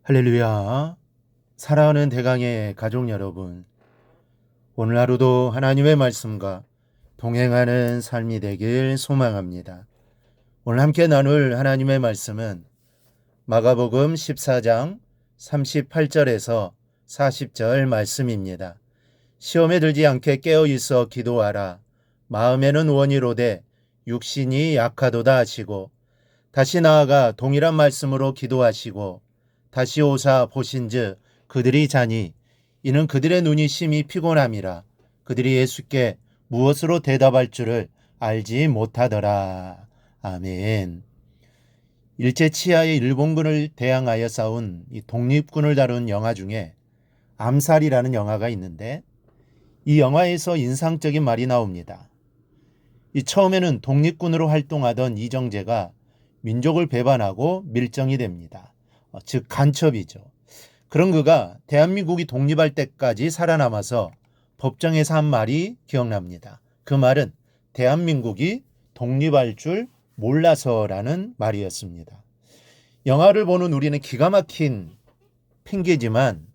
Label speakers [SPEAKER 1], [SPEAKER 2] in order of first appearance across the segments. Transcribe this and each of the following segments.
[SPEAKER 1] 할렐루야. 사랑하는 대강의 가족 여러분, 오늘 하루도 하나님의 말씀과 동행하는 삶이 되길 소망합니다. 오늘 함께 나눌 하나님의 말씀은 마가복음 14장 38절에서 40절 말씀입니다. 시험에 들지 않게 깨어 있어 기도하라. 마음에는 원이로되 육신이 약하도다 하시고, 다시 나아가 동일한 말씀으로 기도하시고 다시 오사 보신즉 그들이 자니 이는 그들의 눈이 심히 피곤함이라. 그들이 예수께 무엇으로 대답할 줄을 알지 못하더라. 아멘. 일제 치하의 일본군을 대항하여 싸운 이 독립군을 다룬 영화 중에 암살이라는 영화가 있는데, 이 영화에서 인상적인 말이 나옵니다. 이 처음에는 독립군으로 활동하던 이정재가 민족을 배반하고 밀정이 됩니다. 즉 간첩이죠. 그런 그가 대한민국이 독립할 때까지 살아남아서 법정에서 한 말이 기억납니다. 그 말은 대한민국이 독립할 줄 몰라서라는 말이었습니다. 영화를 보는 우리는 기가 막힌 핑계지만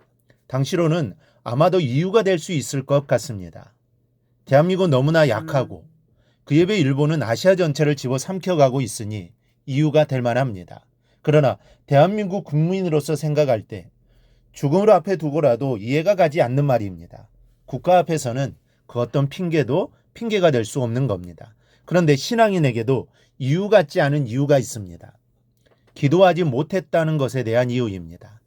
[SPEAKER 1] 당시로는 아마도 이유가 될 수 있을 것 같습니다. 대한민국은 너무나 약하고 그에 비해 일본은 아시아 전체를 집어삼켜가고 있으니 이유가 될 만합니다. 그러나 대한민국 국민으로서 생각할 때 죽음을 앞에 두고라도 이해가 가지 않는 말입니다. 국가 앞에서는 그 어떤 핑계도 핑계가 될 수 없는 겁니다. 그런데 신앙인에게도 이유 같지 않은 이유가 있습니다. 기도하지 못했다는 것에 대한 이유입니다.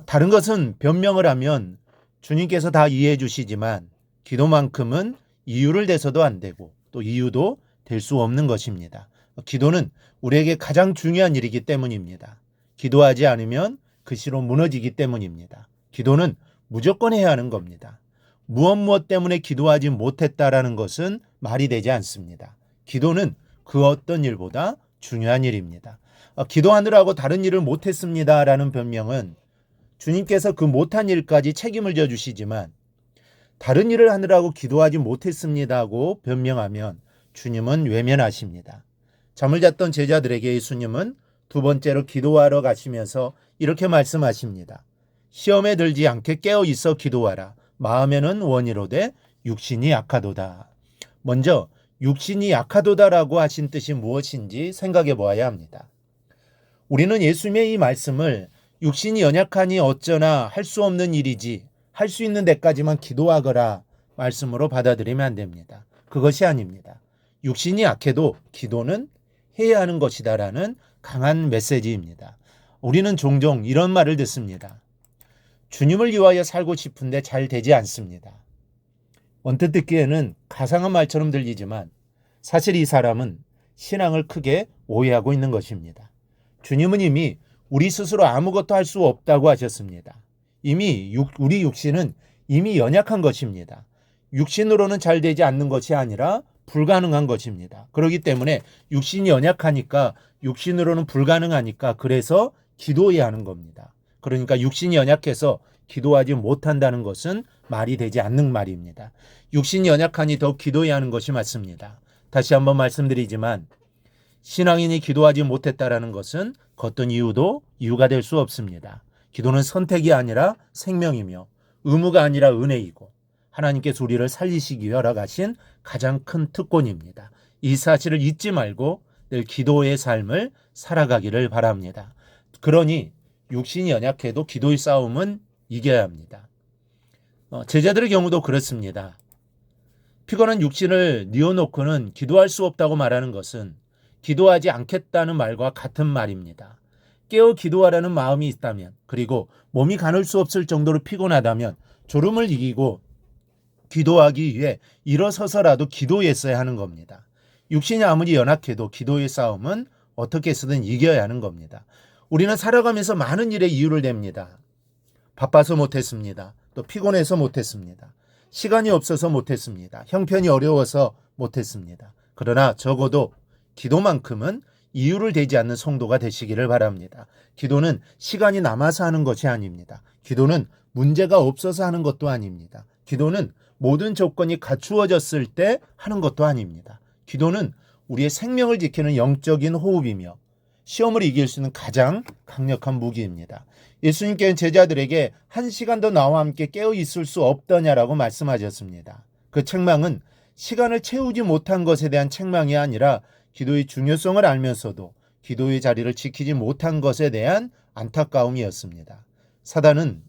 [SPEAKER 1] 다른 것은 변명을 하면 주님께서 다 이해해 주시지만 기도만큼은 이유를 대서도 안 되고 또 이유도 될 수 없는 것입니다. 기도는 우리에게 가장 중요한 일이기 때문입니다. 기도하지 않으면 그 시로 무너지기 때문입니다. 기도는 무조건 해야 하는 겁니다. 무엇 때문에 기도하지 못했다라는 것은 말이 되지 않습니다. 기도는 그 어떤 일보다 중요한 일입니다. 기도하느라고 다른 일을 못했습니다라는 변명은 주님께서 그 못한 일까지 책임을 져주시지만, 다른 일을 하느라고 기도하지 못했습니다고 변명하면 주님은 외면하십니다. 잠을 잤던 제자들에게 예수님은 두 번째로 기도하러 가시면서 이렇게 말씀하십니다. 시험에 들지 않게 깨어 있어 기도하라. 마음에는 원이로되 육신이 약하도다. 먼저 육신이 약하도다라고 하신 뜻이 무엇인지 생각해 보아야 합니다. 우리는 예수님의 이 말씀을 육신이 연약하니 어쩌나 할 수 없는 일이지 할 수 있는 데까지만 기도하거라 말씀으로 받아들이면 안 됩니다. 그것이 아닙니다. 육신이 약해도 기도는 해야 하는 것이다라는 강한 메시지입니다. 우리는 종종 이런 말을 듣습니다. 주님을 위하여 살고 싶은데 잘 되지 않습니다. 언뜻 듣기에는 가상한 말처럼 들리지만 사실 이 사람은 신앙을 크게 오해하고 있는 것입니다. 주님은 이미 우리 스스로 아무것도 할 수 없다고 하셨습니다. 이미 우리 육신은 이미 연약한 것입니다. 육신으로는 잘 되지 않는 것이 아니라 불가능한 것입니다. 그렇기 때문에 육신이 연약하니까, 육신으로는 불가능하니까 그래서 기도해야 하는 겁니다. 그러니까 육신이 연약해서 기도하지 못한다는 것은 말이 되지 않는 말입니다. 육신이 연약하니 더 기도해야 하는 것이 맞습니다. 다시 한번 말씀드리지만 신앙인이 기도하지 못했다라는 것은 그 어떤 이유가 될 수 없습니다. 기도는 선택이 아니라 생명이며 의무가 아니라 은혜이고 하나님께서 우리를 살리시기 위해 허락하신 가장 큰 특권입니다. 이 사실을 잊지 말고 늘 기도의 삶을 살아가기를 바랍니다. 그러니 육신이 연약해도 기도의 싸움은 이겨야 합니다. 제자들의 경우도 그렇습니다. 피곤한 육신을 뉘어놓고는 기도할 수 없다고 말하는 것은 기도하지 않겠다는 말과 같은 말입니다. 깨어 기도하라는 마음이 있다면, 그리고 몸이 가눌 수 없을 정도로 피곤하다면 졸음을 이기고 기도하기 위해 일어서서라도 기도했어야 하는 겁니다. 육신이 아무리 연약해도 기도의 싸움은 어떻게 해서든 이겨야 하는 겁니다. 우리는 살아가면서 많은 일에 이유를 댑니다. 바빠서 못했습니다. 또 피곤해서 못했습니다. 시간이 없어서 못했습니다. 형편이 어려워서 못했습니다. 그러나 적어도 기도만큼은 이유를 대지 않는 성도가 되시기를 바랍니다. 기도는 시간이 남아서 하는 것이 아닙니다. 기도는 문제가 없어서 하는 것도 아닙니다. 기도는 모든 조건이 갖추어졌을 때 하는 것도 아닙니다. 기도는 우리의 생명을 지키는 영적인 호흡이며 시험을 이길 수 있는 가장 강력한 무기입니다. 예수님께는 제자들에게 1시간 더 나와 함께 깨어 있을 수 없더냐라고 말씀하셨습니다. 그 책망은 시간을 채우지 못한 것에 대한 책망이 아니라 기도의 중요성을 알면서도 기도의 자리를 지키지 못한 것에 대한 안타까움이었습니다. 사단은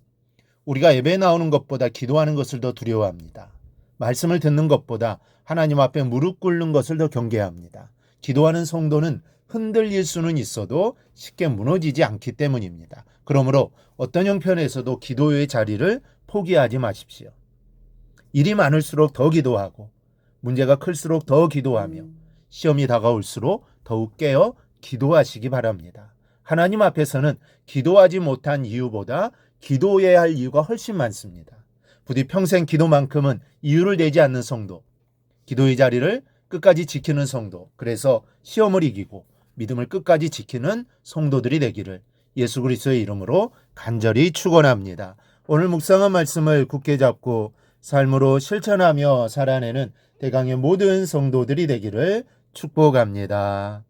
[SPEAKER 1] 우리가 예배 나오는 것보다 기도하는 것을 더 두려워합니다. 말씀을 듣는 것보다 하나님 앞에 무릎 꿇는 것을 더 경계합니다. 기도하는 성도는 흔들릴 수는 있어도 쉽게 무너지지 않기 때문입니다. 그러므로 어떤 형편에서도 기도의 자리를 포기하지 마십시오. 일이 많을수록 더 기도하고 문제가 클수록 더 기도하며 시험이 다가올수록 더욱 깨어 기도하시기 바랍니다. 하나님 앞에서는 기도하지 못한 이유보다 기도해야 할 이유가 훨씬 많습니다. 부디 평생 기도만큼은 이유를 내지 않는 성도, 기도의 자리를 끝까지 지키는 성도, 그래서 시험을 이기고 믿음을 끝까지 지키는 성도들이 되기를 예수 그리스도의 이름으로 간절히 축원합니다. 오늘 묵상한 말씀을 굳게 잡고 삶으로 실천하며 살아내는 대강의 모든 성도들이 되기를 축복합니다.